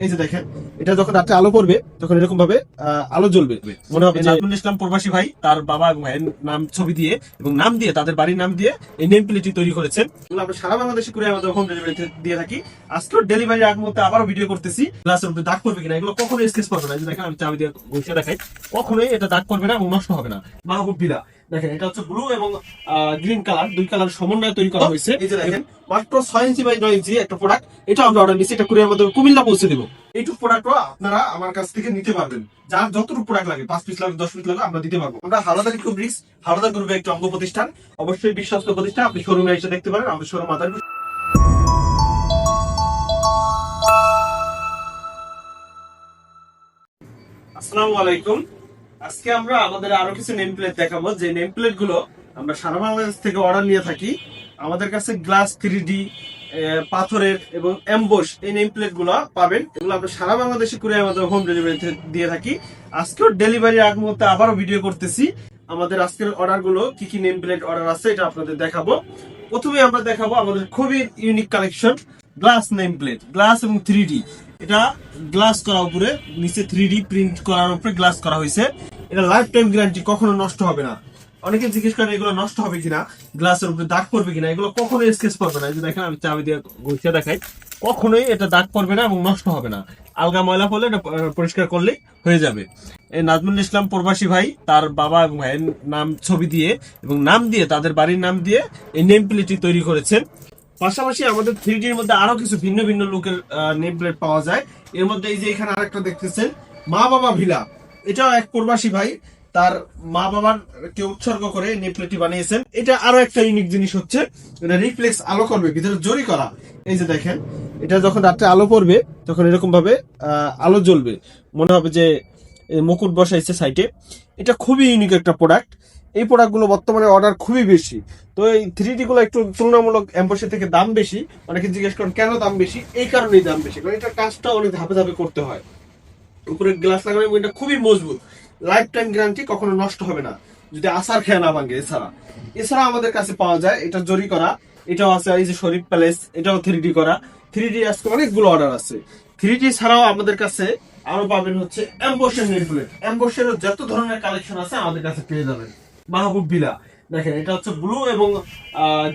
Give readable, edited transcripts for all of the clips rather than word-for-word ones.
এই যে দেখেন, এটা যখন রাতে আলো পড়বে তখন এরকম ভাবে আলো জ্বলবে, মনে হবে যে নাজমুল ইসলাম প্রবাসী ভাই তার বাবা এবং ভাইয়ের নাম ছবি দিয়ে এবং নাম দিয়ে তাদের বাড়ির নাম দিয়ে এই নেম প্লেটটি তৈরি করেছেন। এগুলো আমরা সারা বাংলাদেশে করে আমাদের হোম ডেলিভারি দিয়ে থাকি। আজকেও ডেলিভারি আগ মুহূর্তে আবারও ভিডিও করতেছি, গ্লাসের উপরে দাগ পড়বে কিনা, এগুলো কখনোই স্কেচ করবে না। এই যে দেখেন, আমি চাবি দিয়ে ঘষে দেখাই, কখনোই এটা দাগ পড়বে না এবং নষ্ট হবে না। মাহবুব বিলা দেখেন, এটা হচ্ছে ব্লু এবং গ্রিন কালার, দুই কালার সমন্বয়ে তৈরি করা হয়েছে। এই যে দেখেন, মাত্র 6 ইঞ্চি বাই 9 ইঞ্চি একটা প্রোডাক্ট, এটা আমরা অর্ডার নিচ্ছি, এটা কুরিয়ার মাধ্যমে কুমিল্লা পৌঁছে দেবো। এইটুকু প্রোডাক্টও আপনারা আমার কাছ থেকে নিতে পারবেন, যার যতটুকু প্রোডাক্ট লাগে, 5 পিস লাগে 10 পিস লাগে, আমরা দিতে পারবো। আমরা হাওলাদার ইকোব্রিক্স, হাওলাদার গ্রুপের একটি অঙ্গ প্রতিষ্ঠান, অবশ্যই বিশ্বস্ত প্রতিষ্ঠান। আপনি শোরুমে এসে দেখতে পারেন, আমাদের শোরুম মাদারীপুর। আসসালামু আলাইকুম। আজকে আমরা আমাদের আরো কিছু নেম প্লেট দেখাবো, যে নেম প্লেট গুলো আমরা সারা বাংলাদেশ থেকে অর্ডার নিয়ে থাকি। আমাদের কাছে গ্লাস 3D, পাথরের এবং এমবোস এই নেম প্লেট গুলো পাবেন। এগুলো আমরা সারা বাংলাদেশে করে আমাদের হোম ডেলিভারি দিয়ে থাকি। আজকেও ডেলিভারি আগ মুহূর্তে আবারও ভিডিও করতেছি। আমাদের আজকের অর্ডার গুলো কি কি নেম প্লেট অর্ডার আছে এটা আপনাদের দেখাবো। প্রথমে আমরা দেখাবো আমাদের খুবই unique collection, glass name plate, glass এবং 3D। এটা গ্লাস করা উপরে, নিচে 3D প্রিন্ট করার উপরে গ্লাস করা হয়েছে। এটা লাইফ টাইম গ্যারান্টি, কখনো নষ্ট হবে না। অনেকে জিজ্ঞেস করেন এগুলো নষ্ট হবে কিনা, গ্লাসের উপরে দাগ পড়বে কিনা, এগুলো কখনোই স্কেচ পড়বে না। এই যে দেখেন, আমি চাবি দিয়ে ঘষে দেখাই, কখনোই এটা দাগ পড়বে না এবং নষ্ট হবে না। আলগা ময়লা পড়লে এটা পরিষ্কার করলেই হয়ে যাবে। এই নাজমুল ইসলাম প্রবাসী ভাই তার বাবা এবং ভাইয়ের নাম ছবি দিয়ে এবং নাম দিয়ে তাদের বাড়ির নাম দিয়ে এই নেম প্লেটটি তৈরি করেছেন। পাশাপাশি আমাদের 3D এর মধ্যে আরো কিছু ভিন্ন ভিন্ন লুকের নেম প্লেট পাওয়া যায়। এর মধ্যে এই যে এখানে আরেকটা দেখতেছেন, মা বাবা ভিলা, এটাও এক প্রবাসী ভাই তার মা বাবার কে উৎসর্গ করে নেম প্লেটটি বানিয়েছেন। এটা আরো একটা ইউনিক জিনিস হচ্ছে, এটা রিফ্লেক্স আলো করবে, ভিতরে জরি করা। এই যে দেখেন, এটা যখন রাতে আলো পড়বে তখন এরকম ভাবে আলো জ্বলবে, মনে হবে যে মুকুট বসাইছে সাইটে। এটা খুবই ইউনিক একটা প্রোডাক্ট। এই প্রোডাক্টগুলো বর্তমানে অর্ডার খুবই বেশি। তো এই 3D গুলো একটু তুলনামূলক এমবসি থেকে দাম বেশি। অনেকে জিজ্ঞেস করেন কেন দাম বেশি, এই কারণেই দাম বেশি, কারণ এটা কাজটা অনেক ধাপে ধাপে করতে হয়। উপরে গ্লাস লাগানো, এটা খুবই মজবুত, লাইফ টাইম গ্যারান্টি, কখনো নষ্ট হবে না যদি আসার খেয়ে না ভাঙে। এছাড়া আমাদের কাছে পাওয়া যায় এটা জরি করা, এটাও আছে। এই যে শরীফ প্যালেস, এটাও 3D করা। 3D আজকে অনেকগুলো অর্ডার আছে। 3D ছাড়াও আমাদের কাছে আরো পাবেন হচ্ছে এমবোসের নেম প্লেট। এমবোসেরও যত ধরনের কালেকশন আছে আমাদের কাছে পেয়ে যাবেন। মাহবুব বিলা দেখেন, এটা হচ্ছে ব্লু এবং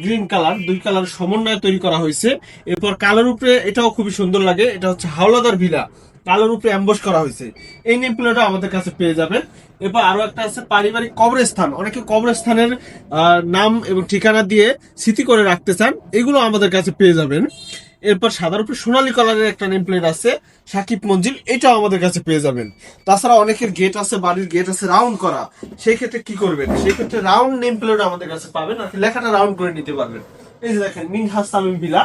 গ্রিন কালার, দুই কালার সমন্বয়ে তৈরি করা হয়েছে। এরপর কালার উপরে এটাও খুবই সুন্দর লাগে, এটা হচ্ছে হাওলাদার ভিলা, কালোর উপরে এমবোস করা হয়েছে। এই নেম প্লেটও আমাদের কাছে পেয়ে যাবেন। এরপর আরো একটা আছে পারিবারিক কবরস্থান, অনেকে কবরস্থানের নাম এবং ঠিকানা দিয়ে স্মৃতি করে রাখতে চান, এগুলো আমাদের কাছে পেয়ে যাবেন। এরপর সাদার উপরে সোনালী কালারের একটা নেম প্লেট আছে, সাকিব মঞ্জিল, এটাও আমাদের কাছে পেয়ে যাবেন। তাছাড়া অনেকের গেট আছে, বাড়ির গেট আছে রাউন্ড করা, সেই ক্ষেত্রে কি করবেন, সেই ক্ষেত্রে রাউন্ড নেম প্লেট আমাদের কাছে পাবেন, আর লেখাটা রাউন্ড করে নিতে পারবেন। এই যে দেখেন, মিনহাজ তামিম বিলা,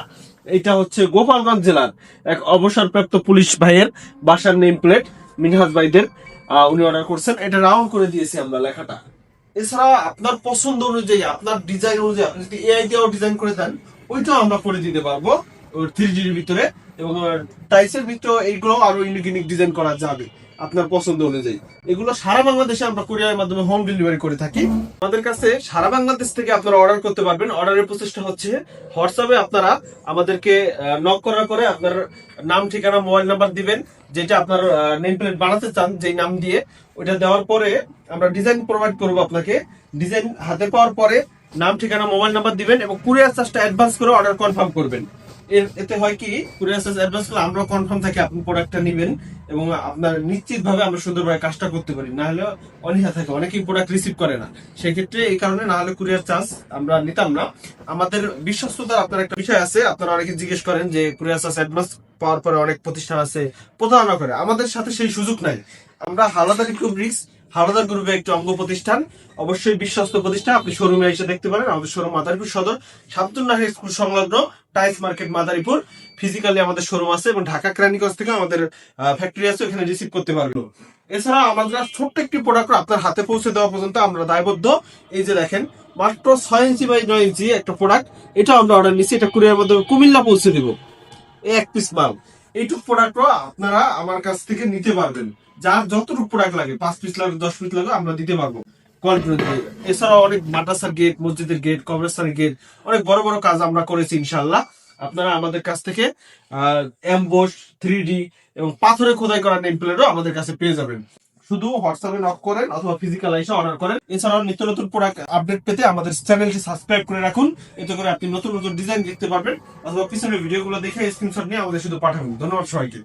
এটা হচ্ছে গোপালগঞ্জ জেলার এক অবসরপ্রাপ্ত পুলিশ ভাইয়ের বাসার নেম প্লেট, মিনহাজ ভাইদের উনি অর্ডার করছেন, এটা রাউন্ড করে দিয়েছি আমরা লেখাটা। এছাড়া আপনার পছন্দ অনুযায়ী, আপনার ডিজাইন অনুযায়ী, আপনি যদি এআই দিয়েও ডিজাইন করে দেন, ওইটাও আমরা করে দিতে পারবো 3D এর ভিতরে। এবং টাইসের ভিতরে এইগুলো আরো ইউনিক ইউনিক ডিজাইন করা যাবে আপনার পছন্দ অনুযায়ী। এগুলো সারা বাংলাদেশে আমরা কুরিয়ারের মাধ্যমে হোম ডেলিভারি করে থাকি। আমাদের কাছে সারা বাংলাদেশ থেকে আপনারা অর্ডার করতে পারবেন। অর্ডারের প্রসেসটা হচ্ছে, হোয়াটসঅ্যাপে আপনারা আমাদেরকে নক করার পরে আপনার নাম, ঠিকানা, মোবাইল নাম্বার দিবেন, যেটা আপনার নেম প্লেট বানাতে চান যেই নাম দিয়ে, ওইটা দেওয়ার পরে আমরা ডিজাইন প্রোভাইড করবো আপনাকে। ডিজাইন হাতে পাওয়ার পরে নাম, ঠিকানা, মোবাইল নাম্বার দিবেন এবং কুরিয়ার চার্জটা অ্যাডভান্স করে অর্ডার কনফার্ম করবেন। এতে হয় কি, কুরিয়ার চার্জ অ্যাডভান্স করলে আমরা কনফার্ম থাকি আপনি প্রোডাক্টটা নেবেন এবং আপনার নিশ্চিত ভাবে আমরা সুন্দরভাবে কাজটা করতে পারি। না হলে অনীহা থাকে, অনেকেই প্রোডাক্ট রিসিভ করে না, সেই ক্ষেত্রে এই কারণে না হলে কুরিয়ার চার্জ আমরা নিতাম না। আমাদের বিশ্বস্ততার আপনার একটা বিষয় আছে, আপনারা অনেকে জিজ্ঞেস করেন যে কুরিয়ার চার্জ অ্যাডভান্স পাওয়ার পরে অনেক প্রতিষ্ঠান আছে প্রতারণা করে, আমাদের সাথে সেই সুযোগ নাই। আমরা হাওলাদার ইকোব্রিক্স, হাওলাদার গ্রুপের একটি অঙ্গ প্রতিষ্ঠান, অবশ্যই বিশ্বস্ত প্রতিষ্ঠান। আপনি শোরুমে এসে দেখতে পারেন, আমাদের শোরুম মাদারীপুর সদর, শামসুন্নাহর স্কুল সংলগ্ন টাইলস মার্কেট মাদারীপুর। ফিজিক্যালি আমাদের শোরুম আছে এবং ঢাকা কেরানীগঞ্জ থেকে আমাদের ফ্যাক্টরি আছে, ওখানে রিসিভ করতে পারবেন। এছাড়া আমাদের ছোট্ট একটি প্রোডাক্ট আপনার হাতে পৌঁছে দেওয়া পর্যন্ত আমরা দায়বদ্ধ। এই যে দেখেন, মাত্র 6 ইঞ্চি বাই 9 ইঞ্চি একটা প্রোডাক্ট, এটা আমরা অর্ডার নিচ্ছি, এটা কুরিয়ার মাধ্যমে কুমিল্লা পৌঁছে দেবো। এই এক পিস মাল, এইটুক প্রোডাক্টও আপনারা আমার কাছ থেকে নিতে পারবেন, যার যতটুকু প্রোডাক্ট লাগে, 5 পিস লাগে 10 পিস লাগে, আমরা দিতে পারবো কোয়ালিটি অনুযায়ী। এছাড়াও অনেক মাদ্রাসার গেট, মসজিদের গেট, কবরস্থানের গেট, অনেক বড় বড় কাজ আমরা করেছি ইনশাল্লাহ। আপনারা আমাদের কাছ থেকে এমবোস, 3D এবং পাথরে খোদাই করা নেম প্লেটও আমাদের কাছে পেয়ে যাবেন। শুধু হোয়াটসঅ্যাপে নক করেন অথবা ফিজিক্যাল এসে অর্ডার করেন। এছাড়াও নিত্য নতুন প্রোডাক্ট আপডেট পেতে আমাদের চ্যানেলটি সাবস্ক্রাইব করে রাখুন। এতে করে আপনি নতুন নতুন ডিজাইন দেখতে পারবেন, অথবা পিছনের ভিডিওগুলো দেখে স্ক্রিনশট নিয়ে আমাদের শুধু পাঠাবেন। ধন্যবাদ সবাইকে।